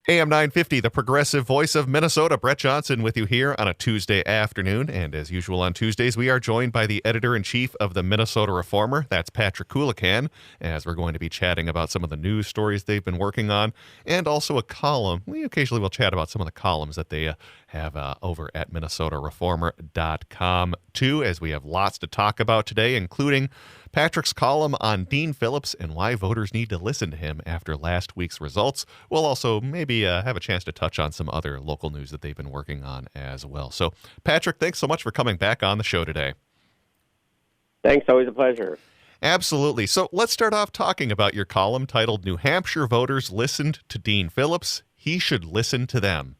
AM 950, the progressive voice of Minnesota. Brett Johnson with you here on a Tuesday afternoon. And as usual on Tuesdays, we are joined by the editor-in-chief of the Minnesota Reformer. That's Patrick Coolican, as we're going to be chatting about some of the news stories they've been working on, and also a column. We occasionally will chat about some of the columns that they have over at MinnesotaReformer.com, too, as we have lots to talk about today, including Patrick's column on Dean Phillips and why voters need to listen to him after last week's results. We'll also maybe have a chance to touch on some other local news that they've been working on as well. So, Patrick, thanks so much for coming back on the show today. Thanks. Always a pleasure. Absolutely. So let's start off talking about your column titled New Hampshire Voters Listened to Dean Phillips. He should listen to them.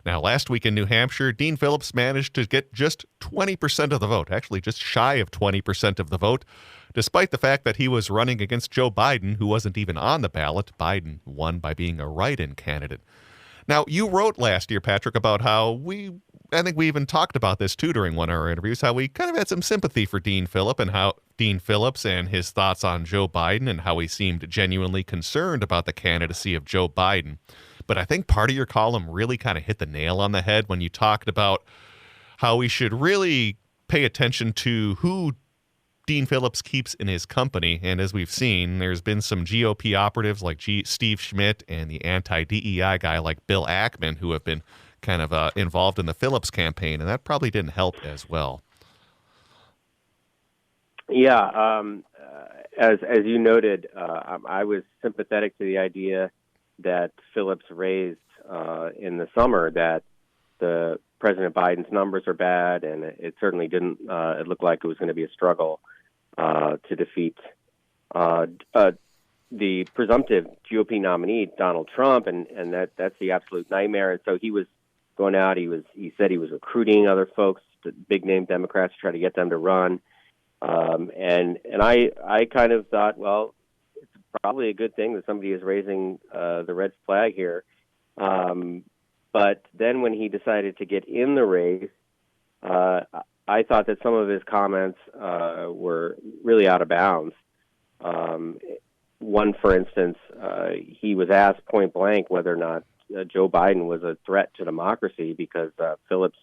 Now, last week in New Hampshire, Dean Phillips managed to get just 20% of the vote, actually just shy of 20% of the vote, despite the fact that he was running against Joe Biden, who wasn't even on the ballot. Biden won by being a write-in candidate. Now, you wrote last year, Patrick, about how I think we even talked about this too during one of our interviews, how we kind of had some sympathy for Dean Phillips and his thoughts on Joe Biden and how he seemed genuinely concerned about the candidacy of Joe Biden. But I think part of your column really kind of hit the nail on the head when you talked about how we should really pay attention to who Dean Phillips keeps in his company. And as we've seen, there's been some GOP operatives like Steve Schmidt and the anti-DEI guy like Bill Ackman who have been kind of involved in the Phillips campaign, and that probably didn't help as well. Yeah, as you noted, I was sympathetic to the idea that Phillips raised in the summer that the President Biden's numbers are bad, and it certainly didn't. It looked like it was going to be a struggle to defeat the presumptive GOP nominee, Donald Trump, and that's the absolute nightmare. And so he was going out. He said he was recruiting other folks, big name Democrats, to try to get them to run. And I kind of thought, well, it's probably a good thing that somebody is raising the red flag here. But then when he decided to get in the race, I thought that some of his comments were really out of bounds. One, for instance, he was asked point blank whether or not Joe Biden was a threat to democracy because Phillips,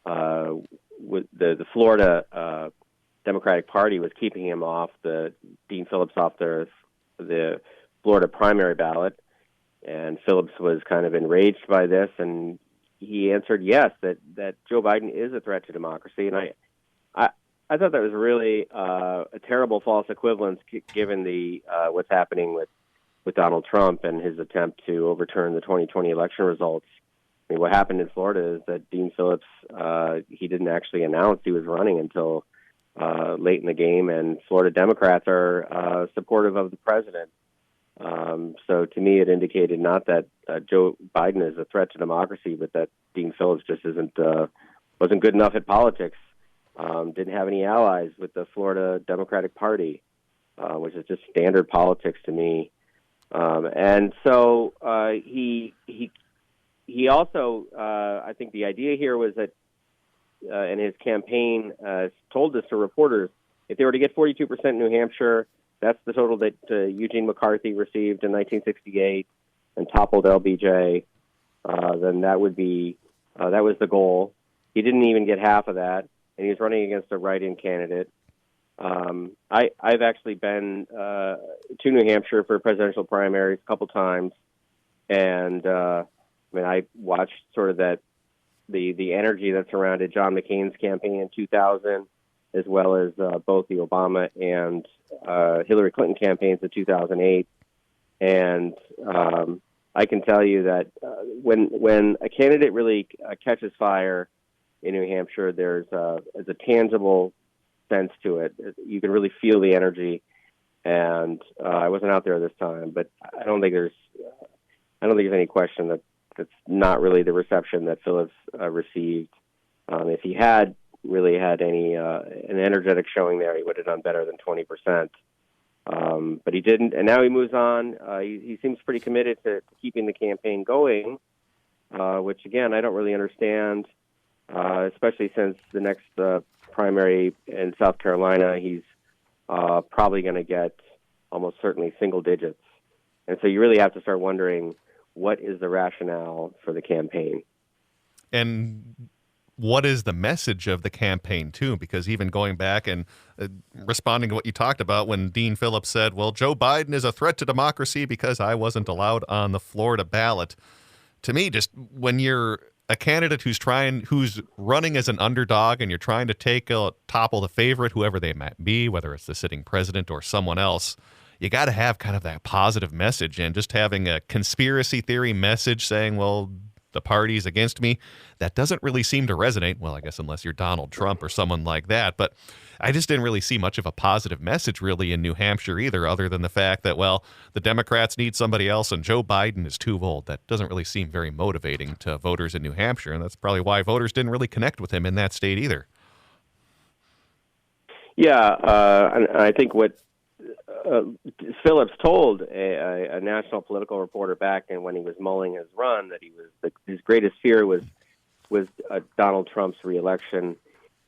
the Florida Democratic Party was keeping him off Dean Phillips off the Florida primary ballot, and Phillips was kind of enraged by this, and he answered yes, that Joe Biden is a threat to democracy, and I thought that was really a terrible false equivalence given what's happening with Donald Trump and his attempt to overturn the 2020 election results. I mean, what happened in Florida is that Dean Phillips, he didn't actually announce he was running until late in the game, and Florida Democrats are supportive of the president. So to me, it indicated not that Joe Biden is a threat to democracy, but that Dean Phillips just wasn't good enough at politics. Didn't have any allies with the Florida Democratic Party, which is just standard politics to me. And so he also, I think the idea here was that in his campaign told this to reporters, if they were to get 42% in New Hampshire, that's the total that Eugene McCarthy received in 1968 and toppled LBJ, then that was the goal. He didn't even get half of that, and he was running against a write-in candidate. I've actually been to New Hampshire for presidential primaries a couple times, and I watched sort of the energy that surrounded John McCain's campaign in 2000, as well as both the Obama and Hillary Clinton campaigns in 2008. And I can tell you that when a candidate really catches fire in New Hampshire, there's a tangible sense to it. You can really feel the energy. And I wasn't out there this time, but I don't think there's any question that that's not really the reception that Phillips received. If he had really had an energetic showing there, he would have done better than 20%. But he didn't, and now he moves on. He seems pretty committed to keeping the campaign going, which, again, I don't really understand, especially since the next primary in South Carolina, he's probably going to get almost certainly single digits. And so you really have to start wondering what is the rationale for the campaign. And what is the message of the campaign, too? Because even going back and responding to what you talked about when Dean Phillips said, well, Joe Biden is a threat to democracy because I wasn't allowed on the Florida ballot. To me, just when you're a candidate who's running as an underdog and you're trying to topple the favorite, whoever they might be, whether it's the sitting president or someone else, you got to have kind of that positive message. And just having a conspiracy theory message saying, well, the party's against me, that doesn't really seem to resonate. Well, I guess unless you're Donald Trump or someone like that. But I just didn't really see much of a positive message really in New Hampshire either, other than the fact that, well, the Democrats need somebody else and Joe Biden is too old. That doesn't really seem very motivating to voters in New Hampshire, and that's probably why voters didn't really connect with him in that state either. Yeah, and I think what Phillips told a national political reporter back when he was mulling his run that his greatest fear was Donald Trump's reelection,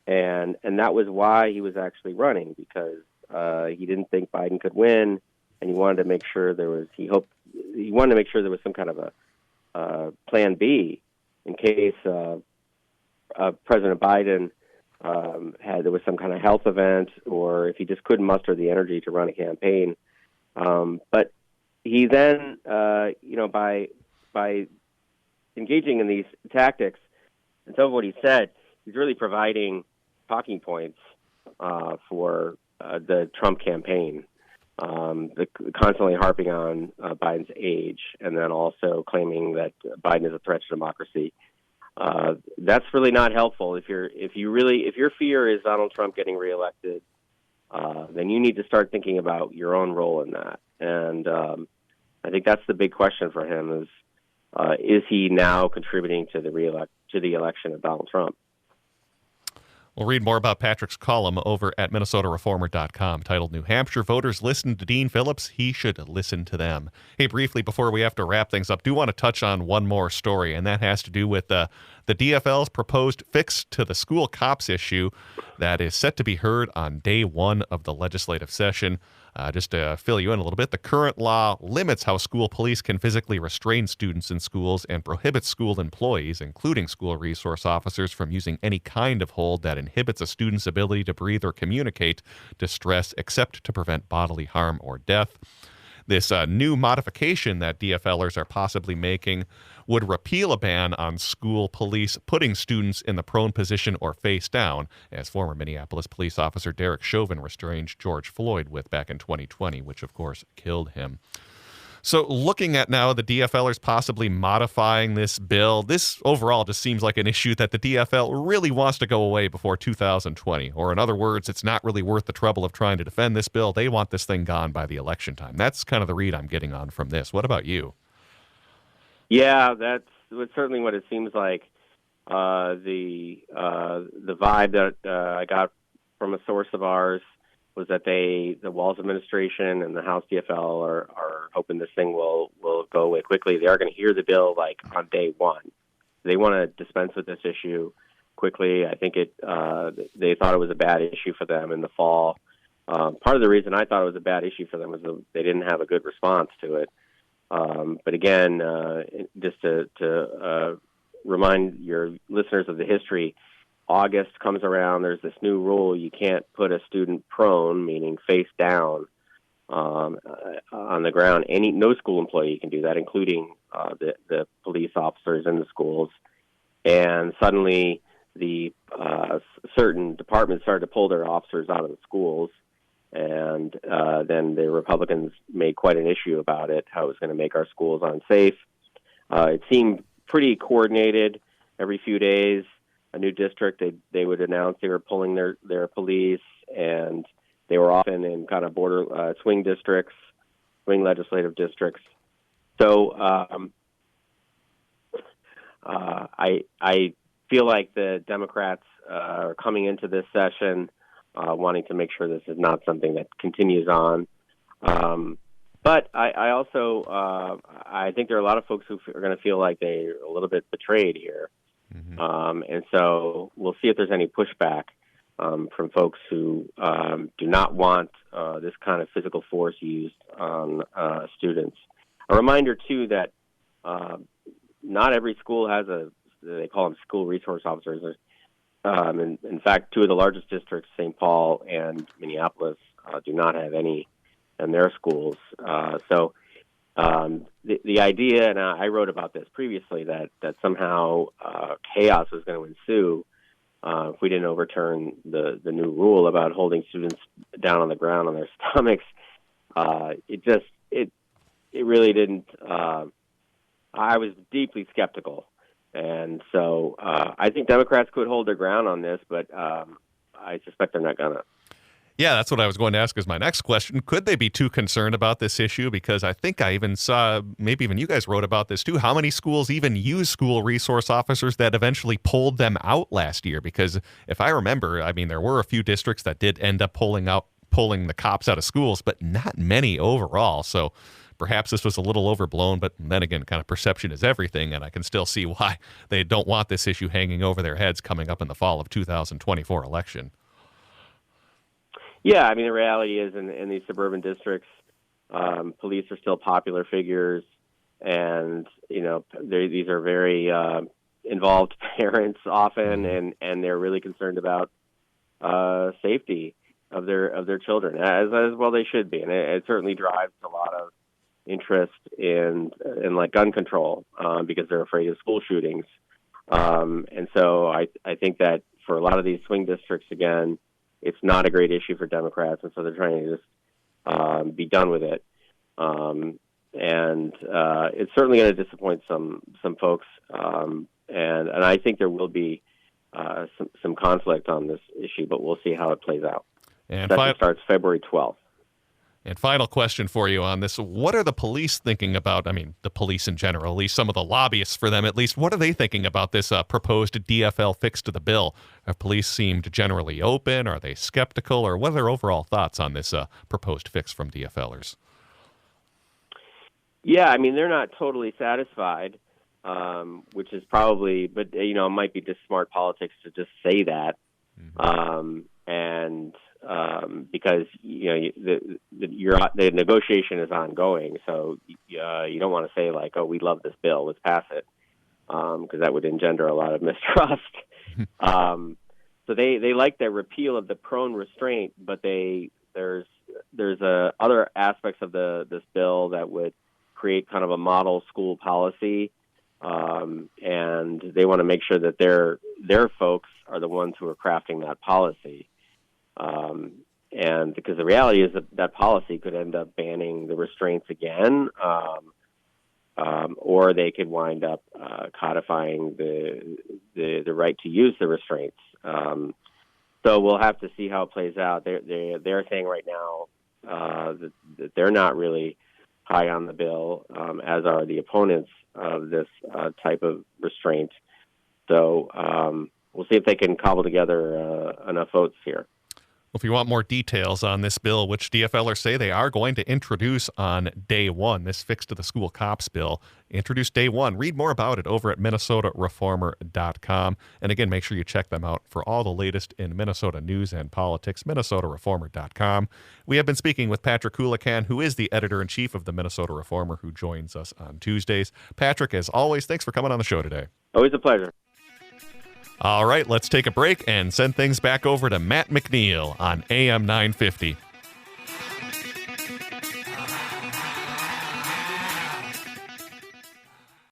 and that was why he was actually running, because he didn't think Biden could win, and he wanted to make sure there was some kind of a plan B in case President Biden there was some kind of health event, or if he just couldn't muster the energy to run a campaign. But he then, by engaging in these tactics, and some of what he said, he's really providing talking points for the Trump campaign, constantly harping on Biden's age, and then also claiming that Biden is a threat to democracy. That's really not helpful. If your fear is Donald Trump getting reelected, then you need to start thinking about your own role in that. And I think that's the big question for him: is he now contributing to the election of Donald Trump? We'll read more about Patrick's column over at MinnesotaReformer.com, titled "New Hampshire Voters Listen to Dean Phillips. He Should Listen to Them." Hey, briefly, before we have to wrap things up, do want to touch on one more story, and that has to do with the DFL's proposed fix to the school cops issue that is set to be heard on day one of the legislative session. Just to fill you in a little bit, the current law limits how school police can physically restrain students in schools and prohibits school employees, including school resource officers, from using any kind of hold that inhibits a student's ability to breathe or communicate distress, except to prevent bodily harm or death. This new modification that DFLers are possibly making would repeal a ban on school police putting students in the prone position or face down, as former Minneapolis police officer Derek Chauvin restrained George Floyd with back in 2020, which of course killed him. So looking at now the DFLers possibly modifying this bill, this overall just seems like an issue that the DFL really wants to go away before 2020. Or in other words, it's not really worth the trouble of trying to defend this bill. They want this thing gone by the election time. That's kind of the read I'm getting on from this. What about you? Yeah, that's certainly what it seems like. The vibe that I got from a source of ours was that the Walz administration and the House DFL are hoping this thing will go away quickly. They are going to hear the bill like on day one. They want to dispense with this issue quickly. I think they thought it was a bad issue for them in the fall. Part of the reason I thought it was a bad issue for them was that they didn't have a good response to it. But again, just to remind your listeners of the history, August comes around, there's this new rule: you can't put a student prone, meaning face down, on the ground. No school employee can do that, including the police officers in the schools. And suddenly, the certain departments started to pull their officers out of the schools, and then the Republicans made quite an issue about it, how it was going to make our schools unsafe. It seemed pretty coordinated. Every few days, a new district, they would announce they were pulling their police, and they were often in kind of border swing legislative districts. So I feel like the Democrats are coming into this session wanting to make sure this is not something that continues on. But I also I think there are a lot of folks who are going to feel like they're a little bit betrayed here. Mm-hmm. And so we'll see if there's any pushback from folks who do not want this kind of physical force used on students. A reminder, too, that not every school has they call them school resource officers. In fact, two of the largest districts, St. Paul and Minneapolis, do not have any in their schools. The idea, and I wrote about this previously, that somehow chaos was going to ensue if we didn't overturn the new rule about holding students down on the ground on their stomachs. It really didn't. I was deeply skeptical, and so I think Democrats could hold their ground on this, but I suspect they're not gonna. Yeah, that's what I was going to ask as my next question. Could they be too concerned about this issue? Because I think I even saw, maybe even you guys wrote about this too, how many schools even use school resource officers that eventually pulled them out last year? Because if I remember, I mean, there were a few districts that did end up pulling the cops out of schools, but not many overall. So perhaps this was a little overblown, but then again, kind of perception is everything, and I can still see why they don't want this issue hanging over their heads coming up in the fall of 2024 election. Yeah, I mean, the reality is in these suburban districts, police are still popular figures, and these are very involved parents often, and they're really concerned about safety of their children, as well they should be, and it certainly drives a lot of interest in like gun control because they're afraid of school shootings, and so I think that for a lot of these swing districts, again, it's not a great issue for Democrats, and so they're trying to just be done with it. And it's certainly going to disappoint some folks, and I think there will be some conflict on this issue, but we'll see how it plays out. And session starts February 12th. And final question for you on this. What are the police thinking about, I mean, the police in general, at least some of the lobbyists for them, at least, what are they thinking about this proposed DFL fix to the bill? Have police seemed generally open? Are they skeptical? Or what are their overall thoughts on this proposed fix from DFLers? Yeah, I mean, they're not totally satisfied, which is probably, but, it might be just smart politics to just say that. Because the negotiation is ongoing, so you don't want to say like, "Oh, we love this bill, let's pass it," because that would engender a lot of mistrust. So they like the repeal of the prone restraint, but there's other aspects of this bill that would create kind of a model school policy, and they want to make sure that their folks are the ones who are crafting that policy. And because the reality is that policy could end up banning the restraints again, or they could wind up codifying the right to use the restraints. So we'll have to see how it plays out. They're saying right now that they're not really high on the bill, as are the opponents of this type of restraint. So we'll see if they can cobble together enough votes here. If you want more details on this bill, which DFLers say they are going to introduce on day one, this fix to the school cops bill, introduced day one. Read more about it over at minnesotareformer.com. And again, make sure you check them out for all the latest in Minnesota news and politics, minnesotareformer.com. We have been speaking with Patrick Coolican, who is the editor-in-chief of the Minnesota Reformer, who joins us on Tuesdays. Patrick, as always, thanks for coming on the show today. Always a pleasure. All right, let's take a break and send things back over to Matt McNeil on AM 950.